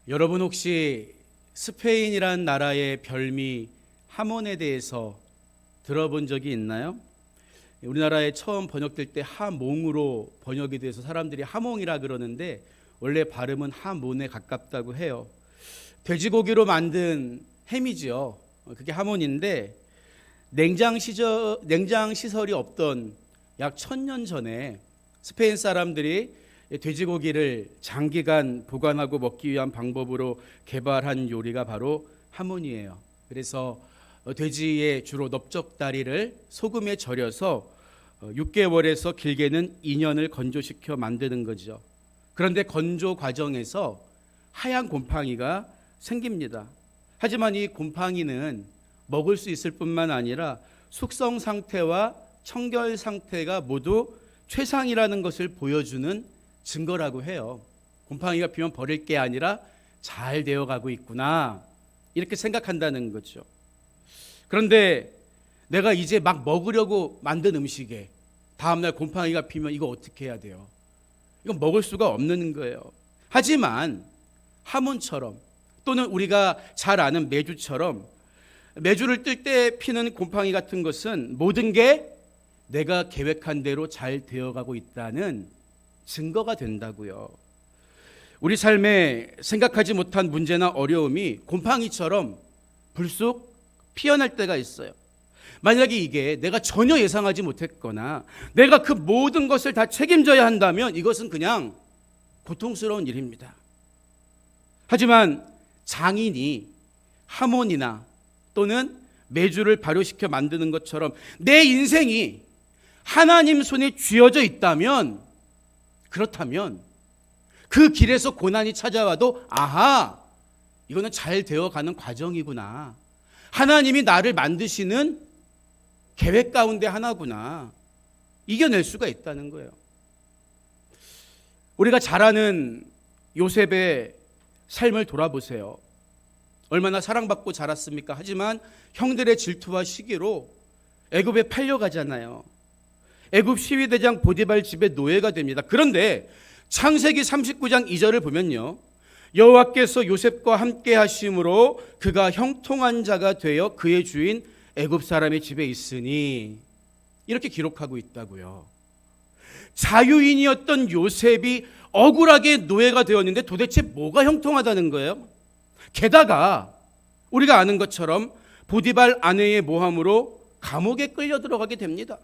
여러분 혹시 스페인이란 나라의 별미 하몬에 대해서 들어본 적이 있나요? 우리나라에 처음 번역될 때 하몽으로 번역이 돼서 사람들이 하몽이라 그러는데 원래 발음은 하몬에 가깝다고 해요. 돼지고기로 만든 햄이지요. 그게 하몬인데 냉장 시설이 없던 약 1000년 전에 스페인 사람들이 돼지고기를 장기간 보관하고 먹기 위한 방법으로 개발한 요리가 바로 하몬이에요. 그래서 돼지의 주로 넓적다리를 소금에 절여서 6개월에서 길게는 2년을 건조시켜 만드는 거죠. 그런데 건조 과정에서 하얀 곰팡이가 생깁니다. 하지만 이 곰팡이는 먹을 수 있을 뿐만 아니라 숙성 상태와 청결 상태가 모두 최상이라는 것을 보여주는 증거라고 해요. 곰팡이가 피면 버릴 게 아니라 잘 되어가고 있구나, 이렇게 생각한다는 거죠. 그런데 내가 이제 막 먹으려고 만든 음식에 다음날 곰팡이가 피면 이거 어떻게 해야 돼요? 이건 먹을 수가 없는 거예요. 하지만 하몬처럼 또는 우리가 잘 아는 메주처럼 메주를 뜰 때 피는 곰팡이 같은 것은 모든 게 내가 계획한 대로 잘 되어가고 있다는 증거가 된다고요. 우리 삶에 생각하지 못한 문제나 어려움이 곰팡이처럼 불쑥 피어날 때가 있어요. 만약에 이게 내가 전혀 예상하지 못했거나 내가 그 모든 것을 다 책임져야 한다면 이것은 그냥 고통스러운 일입니다. 하지만 장인이 하몬이나 또는 메주를 발효시켜 만드는 것처럼 내 인생이 하나님 손에 쥐어져 있다면, 그렇다면 그 길에서 고난이 찾아와도 아하, 이거는 잘 되어가는 과정이구나, 하나님이 나를 만드시는 계획 가운데 하나구나, 이겨낼 수가 있다는 거예요. 우리가 잘 아는 요셉의 삶을 돌아보세요. 얼마나 사랑받고 자랐습니까? 하지만 형들의 질투와 시기로 애굽에 팔려가잖아요. 애굽 시위대장 보디발 집의 노예가 됩니다. 그런데 창세기 39장 2절을 보면요, 여호와께서 요셉과 함께 하심으로 그가 형통한 자가 되어 그의 주인 애굽 사람의 집에 있으니, 이렇게 기록하고 있다고요. 자유인이었던 요셉이 억울하게 노예가 되었는데 도대체 뭐가 형통하다는 거예요? 게다가 우리가 아는 것처럼 보디발 아내의 모함으로 감옥에 끌려 들어가게 됩니다.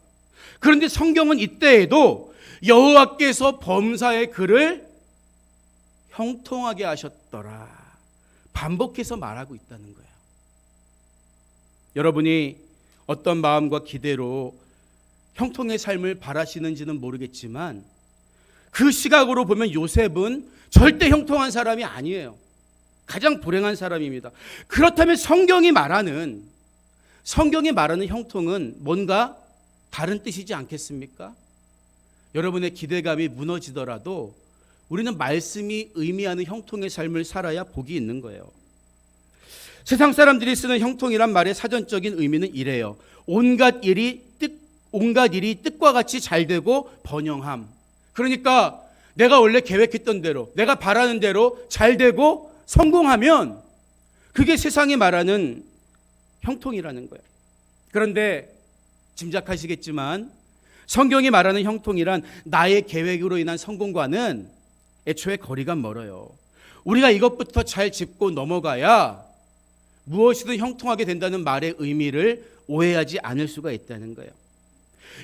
그런데 성경은 이때에도 여호와께서 범사의 그를 형통하게 하셨더라, 반복해서 말하고 있다는 거예요. 여러분이 어떤 마음과 기대로 형통의 삶을 바라시는지는 모르겠지만 그 시각으로 보면 요셉은 절대 형통한 사람이 아니에요. 가장 불행한 사람입니다. 그렇다면 성경이 말하는 형통은 뭔가 다른 뜻이지 않겠습니까? 여러분의 기대감이 무너지더라도 우리는 말씀이 의미하는 형통의 삶을 살아야 복이 있는 거예요. 세상 사람들이 쓰는 형통이란 말의 사전적인 의미는 이래요. 온갖 일이 뜻과 같이 잘 되고 번영함. 그러니까 내가 원래 계획했던 대로, 내가 바라는 대로 잘 되고 성공하면 그게 세상이 말하는 형통이라는 거예요. 그런데 짐작하시겠지만 성경이 말하는 형통이란 나의 계획으로 인한 성공과는 애초에 거리가 멀어요. 우리가 이것부터 잘 짚고 넘어가야 무엇이든 형통하게 된다는 말의 의미를 오해하지 않을 수가 있다는 거예요.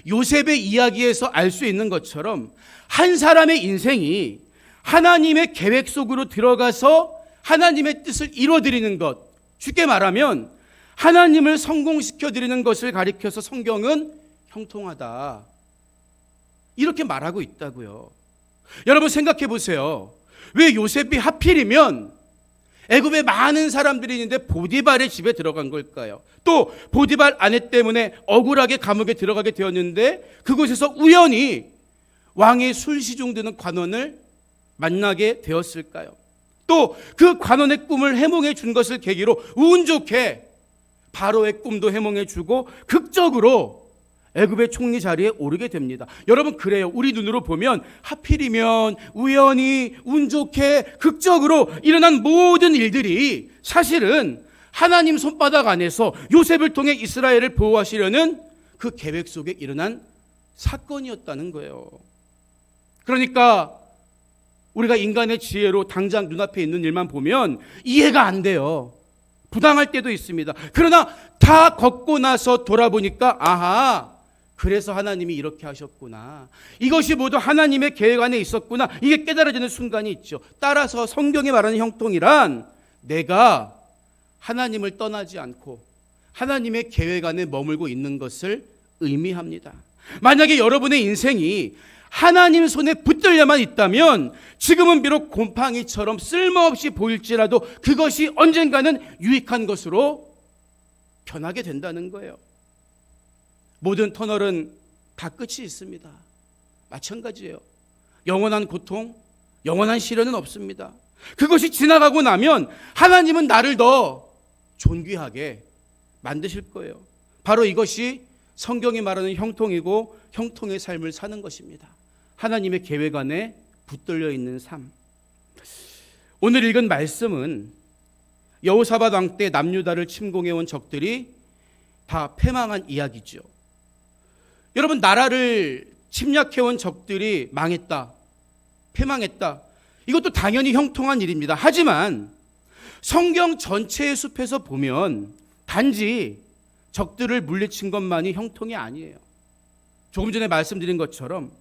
요셉의 이야기에서 알 수 있는 것처럼 한 사람의 인생이 하나님의 계획 속으로 들어가서 하나님의 뜻을 이루어드리는 것, 쉽게 말하면 하나님을 성공시켜드리는 것을 가리켜서 성경은 형통하다, 이렇게 말하고 있다고요. 여러분 생각해 보세요. 왜 요셉이 하필이면 애굽에 많은 사람들이 있는데 보디발의 집에 들어간 걸까요? 또 보디발 아내 때문에 억울하게 감옥에 들어가게 되었는데 그곳에서 우연히 왕의 술시중드는 관원을 만나게 되었을까요? 또 그 관원의 꿈을 해몽해 준 것을 계기로 운 좋게 바로의 꿈도 해몽해 주고 극적으로 애굽의 총리 자리에 오르게 됩니다. 여러분, 그래요. 우리 눈으로 보면 하필이면 우연히 운 좋게 극적으로 일어난 모든 일들이 사실은 하나님 손바닥 안에서 요셉을 통해 이스라엘을 보호하시려는 그 계획 속에 일어난 사건이었다는 거예요. 그러니까 우리가 인간의 지혜로 당장 눈앞에 있는 일만 보면 이해가 안 돼요. 부당할 때도 있습니다. 그러나 다 겪고 나서 돌아보니까 아하, 그래서 하나님이 이렇게 하셨구나. 이것이 모두 하나님의 계획 안에 있었구나. 이게 깨달아지는 순간이 있죠. 따라서 성경이 말하는 형통이란 내가 하나님을 떠나지 않고 하나님의 계획 안에 머물고 있는 것을 의미합니다. 만약에 여러분의 인생이 하나님 손에 붙들려만 있다면 지금은 비록 곰팡이처럼 쓸모없이 보일지라도 그것이 언젠가는 유익한 것으로 변하게 된다는 거예요. 모든 터널은 다 끝이 있습니다. 마찬가지예요. 영원한 고통, 영원한 시련은 없습니다. 그것이 지나가고 나면 하나님은 나를 더 존귀하게 만드실 거예요. 바로 이것이 성경이 말하는 형통이고 형통의 삶을 사는 것입니다. 하나님의 계획 안에 붙들려 있는 삶. 오늘 읽은 말씀은 여호사밧 왕 때 남유다를 침공해온 적들이 다 패망한 이야기죠. 여러분, 나라를 침략해온 적들이 망했다, 패망했다, 이것도 당연히 형통한 일입니다. 하지만 성경 전체의 숲에서 보면 단지 적들을 물리친 것만이 형통이 아니에요. 조금 전에 말씀드린 것처럼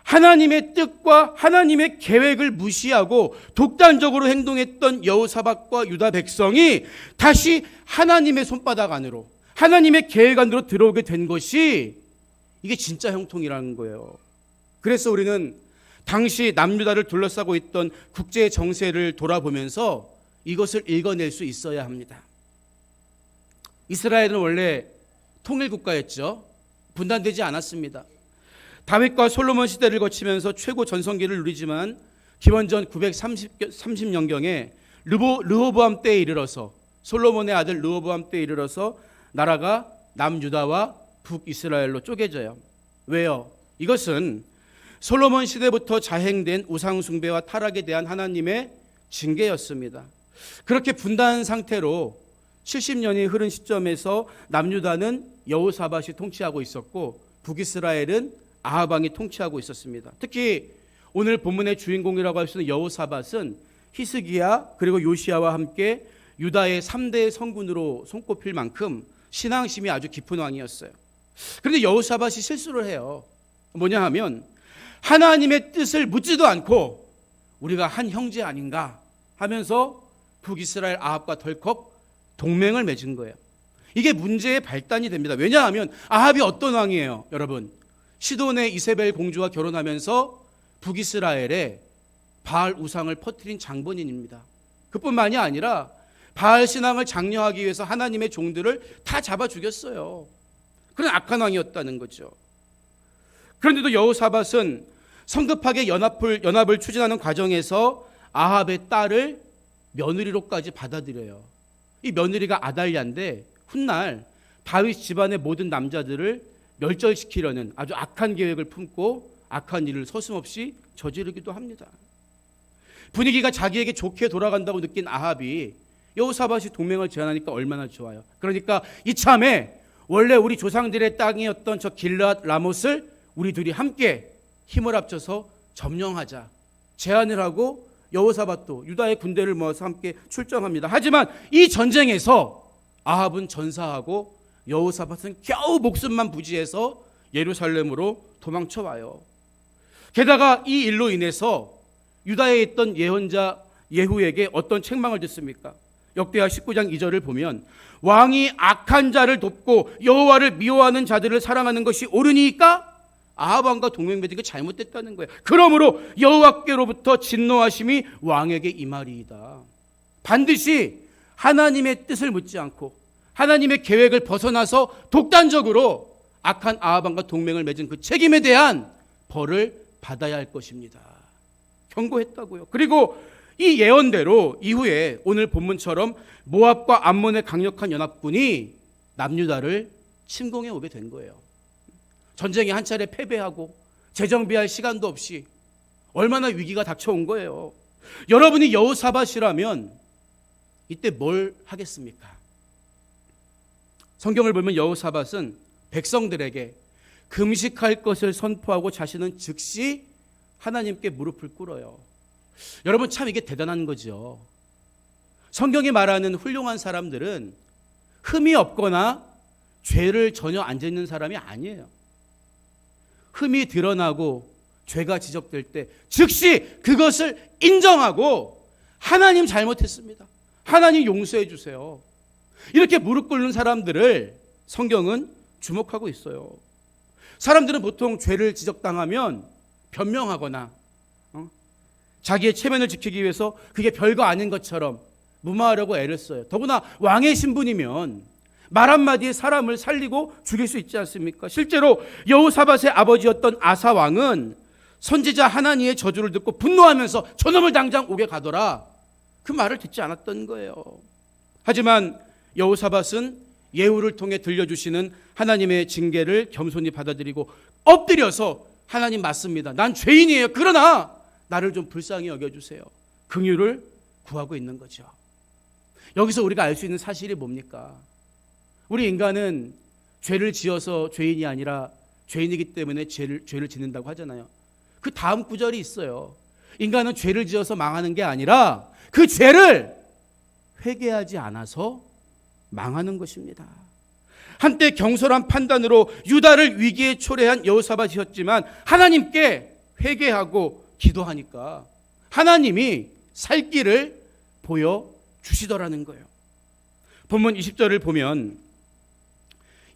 하나님의 뜻과 하나님의 계획을 무시하고 독단적으로 행동했던 여호사밧과 유다 백성이 다시 하나님의 손바닥 안으로, 하나님의 계획 안으로 들어오게 된 것이 이게 진짜 형통이라는 거예요. 그래서 우리는 당시 남유다를 둘러싸고 있던 국제 정세를 돌아보면서 이것을 읽어낼 수 있어야 합니다. 이스라엘은 원래 통일국가였죠. 분단되지 않았습니다. 다윗과 솔로몬 시대를 거치면서 최고 전성기를 누리지만 기원전 930년경에 르호보암 때에 이르러서, 솔로몬의 아들 르호보암 때에 이르러서 나라가 남유다와 북이스라엘로 쪼개져요. 왜요? 이것은 솔로몬 시대부터 자행된 우상숭배와 타락에 대한 하나님의 징계였습니다. 그렇게 분단 상태로 70년이 흐른 시점에서 남유다는 여호사밧이 통치하고 있었고 북이스라엘은 아합 왕이 통치하고 있었습니다. 특히 오늘 본문의 주인공이라고 할 수 있는 여호사밧은 히스기야 그리고 요시야와 함께 유다의 3대 성군으로 손꼽힐 만큼 신앙심이 아주 깊은 왕이었어요. 그런데 여호사밧이 실수를 해요. 뭐냐 하면 하나님의 뜻을 묻지도 않고 우리가 한 형제 아닌가 하면서 북이스라엘 아합과 덜컥 동맹을 맺은 거예요. 이게 문제의 발단이 됩니다. 왜냐하면 아합이 어떤 왕이에요? 여러분, 시돈의 이세벨 공주와 결혼하면서 북이스라엘에 바알 우상을 퍼뜨린 장본인입니다. 그뿐만이 아니라 바알 신앙을 장려하기 위해서 하나님의 종들을 다 잡아 죽였어요. 그런 악한 왕이었다는 거죠. 그런데도 여호사밧은 성급하게 연합을 추진하는 과정에서 아합의 딸을 며느리로까지 받아들여요. 이 며느리가 아달랴인데 훗날 다윗 집안의 모든 남자들을 멸절시키려는 아주 악한 계획을 품고 악한 일을 서슴없이 저지르기도 합니다. 분위기가 자기에게 좋게 돌아간다고 느낀 아합이 여호사밧이 동맹을 제안하니까 얼마나 좋아요. 그러니까 이참에 원래 우리 조상들의 땅이었던 저 길르앗 라못을 우리 둘이 함께 힘을 합쳐서 점령하자 제안을 하고 여호사밧도 유다의 군대를 모아서 함께 출정합니다. 하지만 이 전쟁에서 아합은 전사하고 여호사밧은 겨우 목숨만 부지해서 예루살렘으로 도망쳐와요. 게다가 이 일로 인해서 유다에 있던 예언자 예후에게 어떤 책망을 듣습니까? 역대하 19장 2절을 보면 왕이 악한 자를 돕고 여호와를 미워하는 자들을 사랑하는 것이 옳으니까 아합 왕과 동맹 맺은 게 잘못됐다는 거예요. 그러므로 여호와께로부터 진노하심이 왕에게 임하리이다. 반드시 하나님의 뜻을 묻지 않고 하나님의 계획을 벗어나서 독단적으로 악한 아합 왕과 동맹을 맺은 그 책임에 대한 벌을 받아야 할 것입니다. 경고했다고요. 그리고 이 예언대로 이후에 오늘 본문처럼 모압과 암몬의 강력한 연합군이 남유다를 침공해 오게 된 거예요. 전쟁에 한 차례 패배하고 재정비할 시간도 없이 얼마나 위기가 닥쳐온 거예요. 여러분이 여호사밧이라면 이때 뭘 하겠습니까? 성경을 보면 여호사밧은 백성들에게 금식할 것을 선포하고 자신은 즉시 하나님께 무릎을 꿇어요. 여러분, 참 이게 대단한 거죠. 성경이 말하는 훌륭한 사람들은 흠이 없거나 죄를 전혀 안 짓는 사람이 아니에요. 흠이 드러나고 죄가 지적될 때 즉시 그것을 인정하고 하나님 잘못했습니다, 하나님 용서해 주세요, 이렇게 무릎 꿇는 사람들을 성경은 주목하고 있어요. 사람들은 보통 죄를 지적당하면 변명하거나 자기의 체면을 지키기 위해서 그게 별거 아닌 것처럼 무마하려고 애를 써요. 더구나 왕의 신분이면 말 한마디에 사람을 살리고 죽일 수 있지 않습니까? 실제로 여호사밧의 아버지였던 아사 왕은 선지자 하나니의 저주를 듣고 분노하면서 저놈을 당장 옥에 가둬라, 그 말을 듣지 않았던 거예요. 하지만 여호사밧은 예후를 통해 들려주시는 하나님의 징계를 겸손히 받아들이고 엎드려서 하나님 맞습니다, 난 죄인이에요, 그러나 나를 좀 불쌍히 여겨주세요, 긍휼을 구하고 있는 거죠. 여기서 우리가 알 수 있는 사실이 뭡니까? 우리 인간은 죄를 지어서 죄인이 아니라 죄인이기 때문에 죄를 짓는다고 하잖아요. 그 다음 구절이 있어요. 인간은 죄를 지어서 망하는 게 아니라 그 죄를 회개하지 않아서 망하는 것입니다. 한때 경솔한 판단으로 유다를 위기에 초래한 여호사밧이었지만 하나님께 회개하고 기도하니까 하나님이 살 길을 보여주시더라는 거예요. 본문 20절을 보면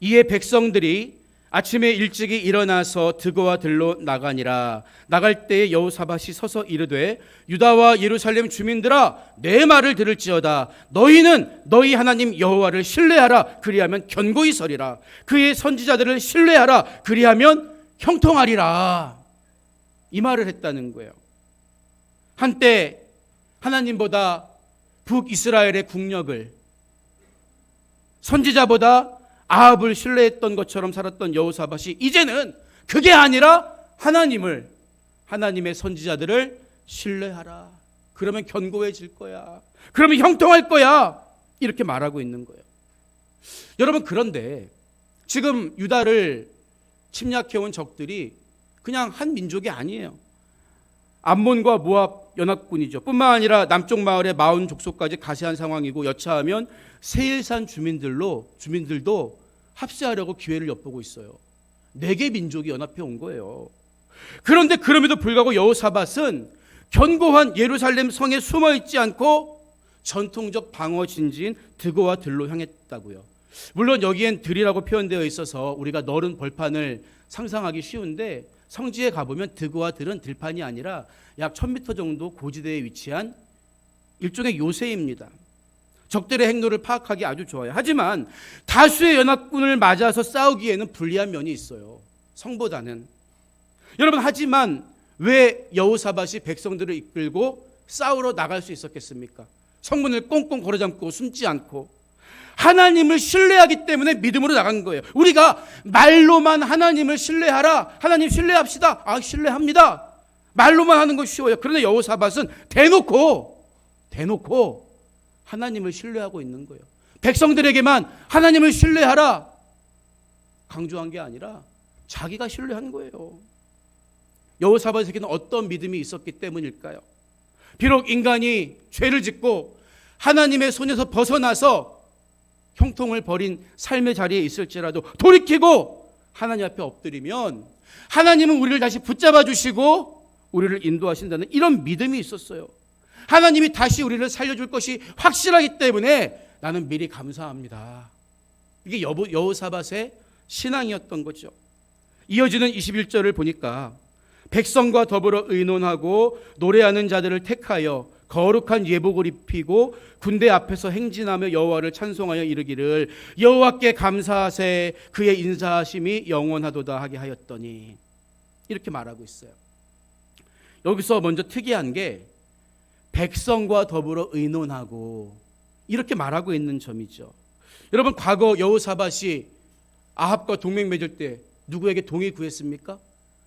이에 백성들이 아침에 일찍이 일어나서 드고와 들로 나가니라. 나갈 때에 여호사밧이 서서 이르되 유다와 예루살렘 주민들아, 내 말을 들을지어다. 너희는 너희 하나님 여호와를 신뢰하라. 그리하면 견고히 서리라. 그의 선지자들을 신뢰하라. 그리하면 형통하리라. 이 말을 했다는 거예요. 한때 하나님보다 북이스라엘의 국력을, 선지자보다 아합을 신뢰했던 것처럼 살았던 여호사밧이 이제는 그게 아니라 하나님의 선지자들을 신뢰하라. 그러면 견고해질 거야, 그러면 형통할 거야, 이렇게 말하고 있는 거예요. 여러분, 그런데 지금 유다를 침략해온 적들이 그냥 한 민족이 아니에요. 암몬과 모압 연합군이죠. 뿐만 아니라 남쪽 마을의 마온 족속까지 가세한 상황이고, 여차하면 세일산 주민들도 합세하려고 기회를 엿보고 있어요. 4개 민족이 연합해 온 거예요. 그런데 그럼에도 불구하고 여호사밧은 견고한 예루살렘 성에 숨어 있지 않고 전통적 방어 진지인 드고와 들로 향했다고요. 물론 여기엔 들이라고 표현되어 있어서 우리가 넓은 벌판을 상상하기 쉬운데, 성지에 가보면 드고와 들은 들판이 아니라 약 1000m 정도 고지대에 위치한 일종의 요새입니다. 적들의 행로를 파악하기 아주 좋아요. 하지만 다수의 연합군을 맞아서 싸우기에는 불리한 면이 있어요, 성보다는. 여러분, 하지만 왜 여호사밧이 백성들을 이끌고 싸우러 나갈 수 있었겠습니까? 성문을 꽁꽁 걸어잠고 숨지 않고 하나님을 신뢰하기 때문에 믿음으로 나간 거예요. 우리가 말로만 하나님을 신뢰하라, 하나님 신뢰합시다, 신뢰합니다, 말로만 하는 거 쉬워요. 그런데 여호사밧은 대놓고 하나님을 신뢰하고 있는 거예요. 백성들에게만 하나님을 신뢰하라 강조한 게 아니라 자기가 신뢰한 거예요. 여호사밧에게는 어떤 믿음이 있었기 때문일까요? 비록 인간이 죄를 짓고 하나님의 손에서 벗어나서 형통을 버린 삶의 자리에 있을지라도 돌이키고 하나님 앞에 엎드리면 하나님은 우리를 다시 붙잡아 주시고 우리를 인도하신다는 이런 믿음이 있었어요. 하나님이 다시 우리를 살려줄 것이 확실하기 때문에 나는 미리 감사합니다. 이게 여호사밧의 신앙이었던 거죠. 이어지는 21절을 보니까 백성과 더불어 의논하고 노래하는 자들을 택하여 거룩한 예복을 입히고 군대 앞에서 행진하며 여호와를 찬송하여 이르기를 여호와께 감사하세 그의 인사하심이 영원하도다 하게 하였더니, 이렇게 말하고 있어요. 여기서 먼저 특이한 게 백성과 더불어 의논하고 이렇게 말하고 있는 점이죠. 여러분, 과거 여호사밧이 아합과 동맹 맺을 때 누구에게 동의 구했습니까?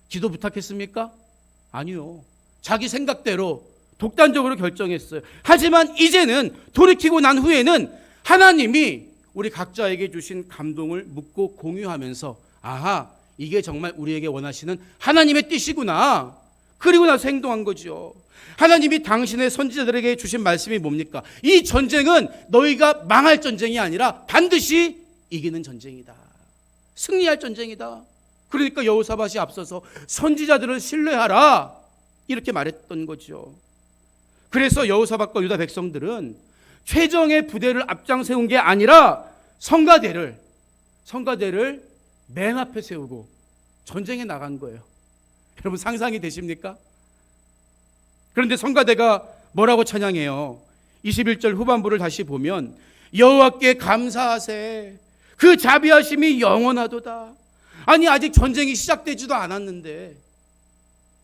기도 부탁했습니까? 아니요. 자기 생각대로 독단적으로 결정했어요. 하지만 이제는 돌이키고 난 후에는 하나님이 우리 각자에게 주신 감동을 묻고 공유하면서 아하, 이게 정말 우리에게 원하시는 하나님의 뜻이구나. 그리고 나서 행동한 거죠. 하나님이 당신의 선지자들에게 주신 말씀이 뭡니까? 이 전쟁은 너희가 망할 전쟁이 아니라 반드시 이기는 전쟁이다. 승리할 전쟁이다. 그러니까 여호사밧이 앞서서 선지자들을 신뢰하라 이렇게 말했던 거죠. 그래서 여호사밧과 유다 백성들은 최정의 부대를 앞장 세운 게 아니라 성가대를 맨 앞에 세우고 전쟁에 나간 거예요. 여러분, 상상이 되십니까? 그런데 성가대가 뭐라고 찬양해요? 21절 후반부를 다시 보면 여호와께 감사하세, 그 자비하심이 영원하도다. 아니, 아직 전쟁이 시작되지도 않았는데,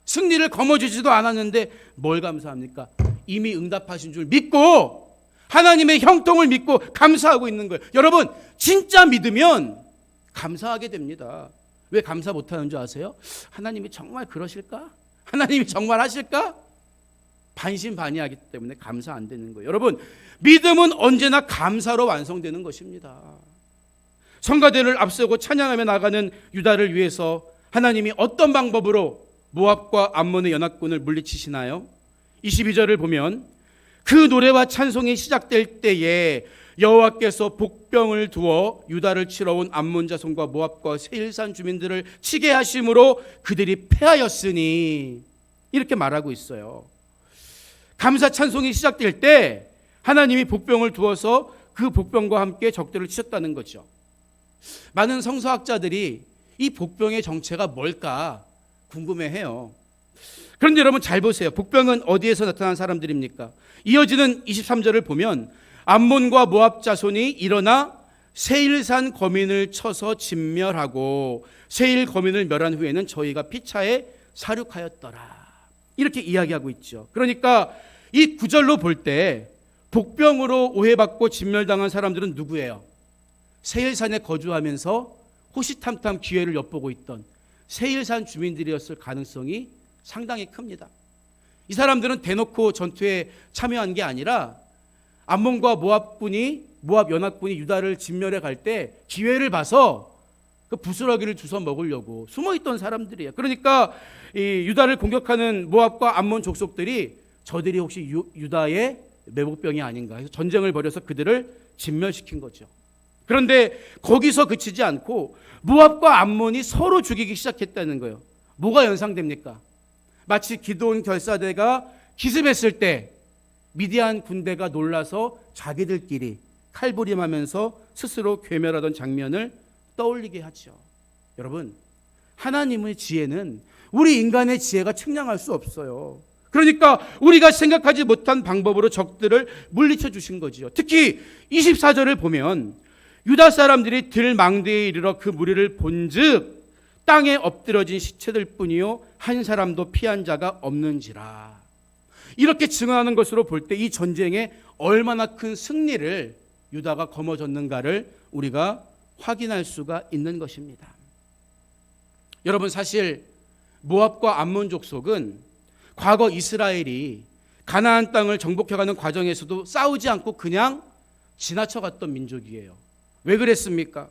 승리를 거머쥐지도 않았는데 뭘 감사합니까? 이미 응답하신 줄 믿고 하나님의 형통을 믿고 감사하고 있는 거예요. 여러분, 진짜 믿으면 감사하게 됩니다. 왜 감사 못하는 줄 아세요? 하나님이 정말 그러실까? 하나님이 정말 하실까? 반신반의하기 때문에 감사 안 되는 거예요. 여러분, 믿음은 언제나 감사로 완성되는 것입니다. 성가대를 앞세우고 찬양하며 나가는 유다를 위해서 하나님이 어떤 방법으로 모압과 암몬의 연합군을 물리치시나요? 22절을 보면 그 노래와 찬송이 시작될 때에 여호와께서 복병을 두어 유다를 치러 온 암몬 자손과 모압과 세일산 주민들을 치게 하심으로 그들이 패하였으니 이렇게 말하고 있어요. 감사 찬송이 시작될 때 하나님이 복병을 두어서 그 복병과 함께 적들을 치셨다는 거죠. 많은 성서학자들이 이 복병의 정체가 뭘까 궁금해해요. 그런데 여러분 잘 보세요. 복병은 어디에서 나타난 사람들입니까? 이어지는 23절을 보면 암몬과 모압 자손이 일어나 세일산 거민을 쳐서 진멸하고 세일 거민을 멸한 후에는 저희가 피차에 사륙하였더라. 이렇게 이야기하고 있죠. 그러니까 이 구절로 볼 때 복병으로 오해받고 진멸당한 사람들은 누구예요? 세일산에 거주하면서 호시탐탐 기회를 엿보고 있던 세일산 주민들이었을 가능성이 상당히 큽니다. 이 사람들은 대놓고 전투에 참여한 게 아니라 암몬과 모압 연합군이 유다를 진멸해 갈 때 기회를 봐서 그 부스러기를 주워 먹으려고 숨어있던 사람들이에요. 그러니까 이 유다를 공격하는 모압과 암몬 족속들이 저들이 혹시 유다의 매복병이 아닌가 해서 전쟁을 벌여서 그들을 진멸시킨 거죠. 그런데 거기서 그치지 않고 모압과 암몬이 서로 죽이기 시작했다는 거예요. 뭐가 연상됩니까? 마치 기드온 결사대가 기습했을 때 미디안 군대가 놀라서 자기들끼리 칼부림하면서 스스로 괴멸하던 장면을 떠올리게 하죠. 여러분, 하나님의 지혜는 우리 인간의 지혜가 측량할 수 없어요. 그러니까 우리가 생각하지 못한 방법으로 적들을 물리쳐 주신 거지요. 특히 24절을 보면 유다 사람들이 들망대에 이르러 그 무리를 본즉 땅에 엎드러진 시체들 뿐이요 한 사람도 피한 자가 없는지라. 이렇게 증언하는 것으로 볼 때 이 전쟁에 얼마나 큰 승리를 유다가 거머쥐었는가를 우리가 확인할 수가 있는 것입니다. 여러분, 사실 모압과 암몬 족속은 과거 이스라엘이 가나안 땅을 정복해가는 과정에서도 싸우지 않고 그냥 지나쳐갔던 민족이에요. 왜 그랬습니까?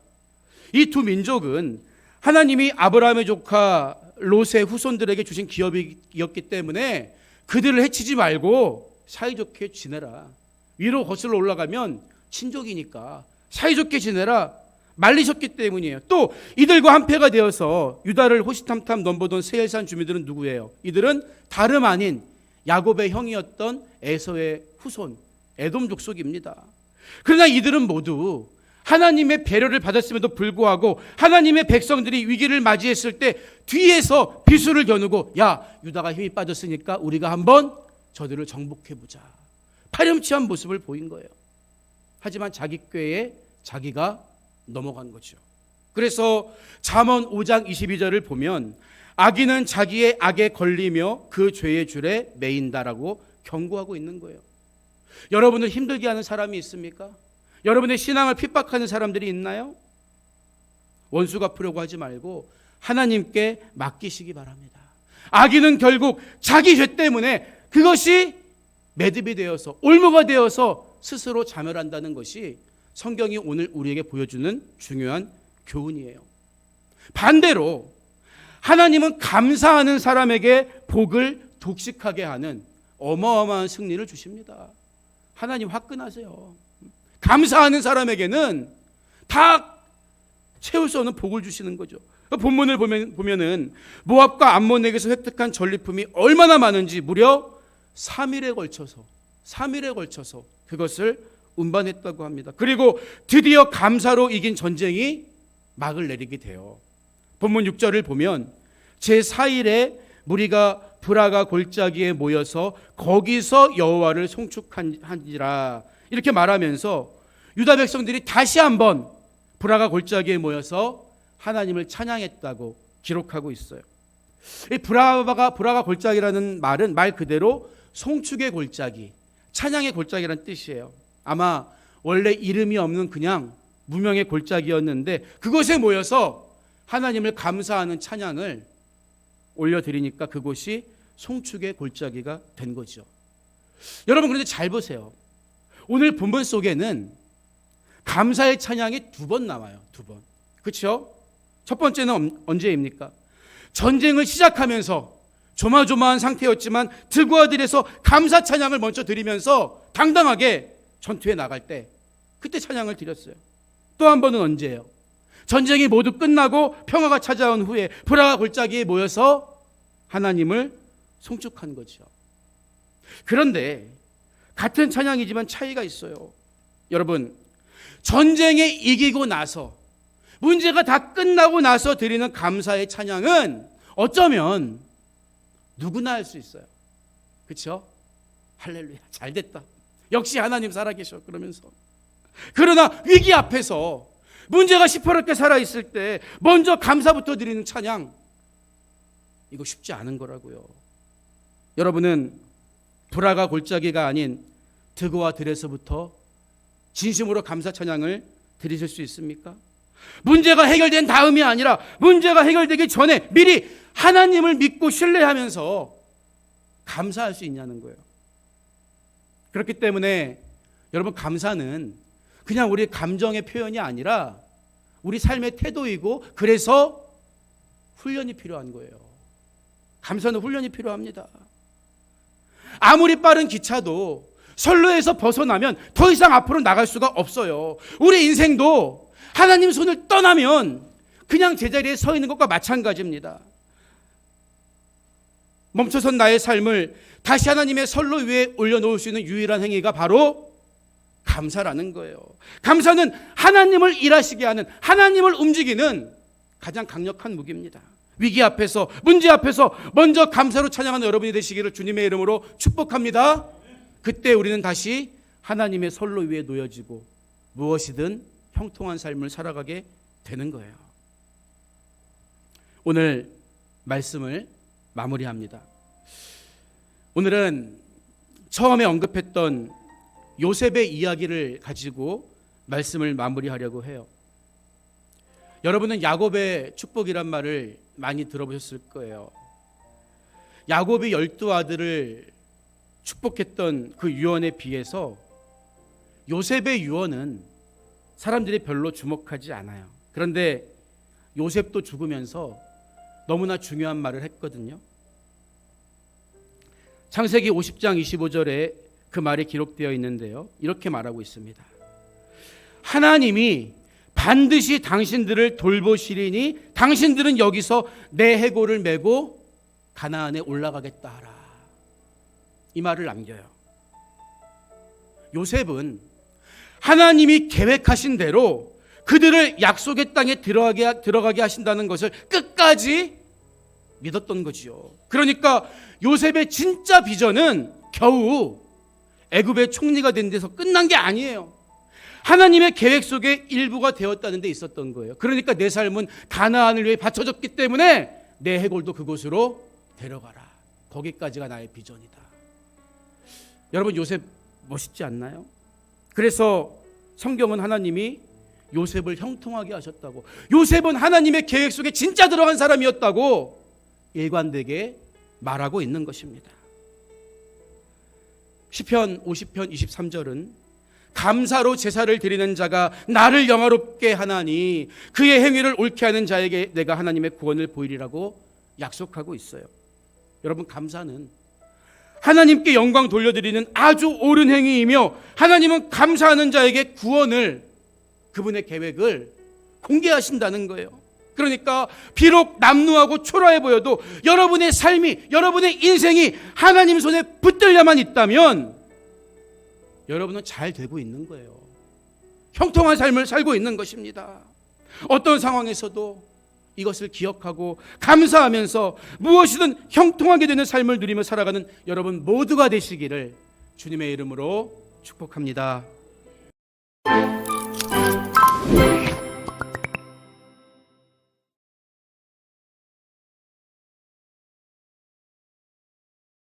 이 두 민족은 하나님이 아브라함의 조카 롯의 후손들에게 주신 기업이었기 때문에 그들을 해치지 말고 사이좋게 지내라. 위로 거슬러 올라가면 친족이니까 사이좋게 지내라 말리셨기 때문이에요. 또 이들과 한패가 되어서 유다를 호시탐탐 넘보던 세일산 주민들은 누구예요? 이들은 다름 아닌 야곱의 형이었던 에서의 후손 에돔 족속입니다. 그러나 이들은 모두 하나님의 배려를 받았음에도 불구하고 하나님의 백성들이 위기를 맞이했을 때 뒤에서 비수를 겨누고 야, 유다가 힘이 빠졌으니까 우리가 한번 저들을 정복해보자. 파렴치한 모습을 보인 거예요. 하지만 자기 꾀에 자기가 넘어간 거죠. 그래서 잠언 5장 22절을 보면 악인은 자기의 악에 걸리며 그 죄의 줄에 매인다라고 경고하고 있는 거예요. 여러분을 힘들게 하는 사람이 있습니까? 여러분의 신앙을 핍박하는 사람들이 있나요? 원수 갚으려고 하지 말고 하나님께 맡기시기 바랍니다. 악인은 결국 자기 죄 때문에 그것이 매듭이 되어서 올무가 되어서 스스로 자멸한다는 것이 성경이 오늘 우리에게 보여주는 중요한 교훈이에요. 반대로 하나님은 감사하는 사람에게 복을 독식하게 하는 어마어마한 승리를 주십니다. 하나님 화끈하세요. 감사하는 사람에게는 다 채울 수 없는 복을 주시는 거죠. 본문을 보면은 모압과 암몬에게서 획득한 전리품이 얼마나 많은지 무려 3일에 걸쳐서 그것을 운반했다고 합니다. 그리고 드디어 감사로 이긴 전쟁이 막을 내리게 돼요. 본문 6절을 보면 제4일에 무리가 브라가 골짜기에 모여서 거기서 여호와를 송축하니라 이렇게 말하면서 유다 백성들이 다시 한번 브라가 골짜기에 모여서 하나님을 찬양했다고 기록하고 있어요. 이 브라가 골짜기라는 말은 말 그대로 송축의 골짜기, 찬양의 골짜기라는 뜻이에요. 아마 원래 이름이 없는 그냥 무명의 골짜기였는데 그곳에 모여서 하나님을 감사하는 찬양을 올려드리니까 그곳이 송축의 골짜기가 된 거죠. 여러분 그런데 잘 보세요. 오늘 본문 속에는 감사의 찬양이 2번 나와요. 2번. 그렇죠? 첫 번째는 언제입니까? 전쟁을 시작하면서 조마조마한 상태였지만 들고와 들에서 감사 찬양을 먼저 드리면서 당당하게 전투에 나갈 때 그때 찬양을 드렸어요. 또 한 번은 언제예요? 전쟁이 모두 끝나고 평화가 찾아온 후에 브라가 골짜기에 모여서 하나님을 송축한 거죠. 그런데 같은 찬양이지만 차이가 있어요. 여러분, 전쟁에 이기고 나서 문제가 다 끝나고 나서 드리는 감사의 찬양은 어쩌면 누구나 할 수 있어요. 그렇죠? 할렐루야, 잘 됐다. 역시 하나님 살아계셔. 그러면서 그러나 위기 앞에서 문제가 시퍼렇게 살아있을 때 먼저 감사부터 드리는 찬양, 이거 쉽지 않은 거라고요. 여러분은 브라가 골짜기가 아닌 드고와 들에서부터 진심으로 감사 찬양을 드리실 수 있습니까? 문제가 해결된 다음이 아니라 문제가 해결되기 전에 미리 하나님을 믿고 신뢰하면서 감사할 수 있냐는 거예요. 그렇기 때문에 여러분, 감사는 그냥 우리 감정의 표현이 아니라 우리 삶의 태도이고, 그래서 훈련이 필요한 거예요. 감사는 훈련이 필요합니다. 아무리 빠른 기차도 선로에서 벗어나면 더 이상 앞으로 나갈 수가 없어요. 우리 인생도 하나님 손을 떠나면 그냥 제자리에 서 있는 것과 마찬가지입니다. 멈춰선 나의 삶을 다시 하나님의 선로 위에 올려놓을 수 있는 유일한 행위가 바로 감사라는 거예요. 감사는 하나님을 일하시게 하는, 하나님을 움직이는 가장 강력한 무기입니다. 위기 앞에서, 문제 앞에서 먼저 감사로 찬양하는 여러분이 되시기를 주님의 이름으로 축복합니다. 그때 우리는 다시 하나님의 선로 위에 놓여지고 무엇이든 형통한 삶을 살아가게 되는 거예요. 오늘 말씀을 마무리합니다. 오늘은 처음에 언급했던 요셉의 이야기를 가지고 말씀을 마무리하려고 해요. 여러분은 야곱의 축복이란 말을 많이 들어보셨을 거예요. 야곱이 12아들을 축복했던 그 유언에 비해서 요셉의 유언은 사람들이 별로 주목하지 않아요. 그런데 요셉도 죽으면서 너무나 중요한 말을 했거든요. 창세기 50장 25절에 그 말이 기록되어 있는데요, 이렇게 말하고 있습니다. 하나님이 반드시 당신들을 돌보시리니 당신들은 여기서 내 해골을 메고 가나안에 올라가겠다 하라. 이 말을 남겨요. 요셉은 하나님이 계획하신 대로 그들을 약속의 땅에 들어가게 하신다는 것을 끝까지 믿었던 거지요. 그러니까 요셉의 진짜 비전은 겨우 애굽의 총리가 된 데서 끝난 게 아니에요. 하나님의 계획 속에 일부가 되었다는 데 있었던 거예요. 그러니까 내 삶은 가나안을 위해 바쳐졌기 때문에 내 해골도 그곳으로 데려가라. 거기까지가 나의 비전이다. 여러분, 요셉 멋있지 않나요? 그래서 성경은 하나님이 요셉을 형통하게 하셨다고, 요셉은 하나님의 계획 속에 진짜 들어간 사람이었다고 일관되게 말하고 있는 것입니다. 시편 50편 23절은 감사로 제사를 드리는 자가 나를 영화롭게 하나니 그의 행위를 옳게 하는 자에게 내가 하나님의 구원을 보이리라고 약속하고 있어요. 여러분, 감사는 하나님께 영광 돌려드리는 아주 옳은 행위이며, 하나님은 감사하는 자에게 구원을, 그분의 계획을 공개하신다는 거예요. 그러니까 비록 남루하고 초라해 보여도 여러분의 삶이, 여러분의 인생이 하나님 손에 붙들려만 있다면 여러분은 잘 되고 있는 거예요. 형통한 삶을 살고 있는 것입니다. 어떤 상황에서도 이것을 기억하고 감사하면서 무엇이든 형통하게 되는 삶을 누리며 살아가는 여러분 모두가 되시기를 주님의 이름으로 축복합니다.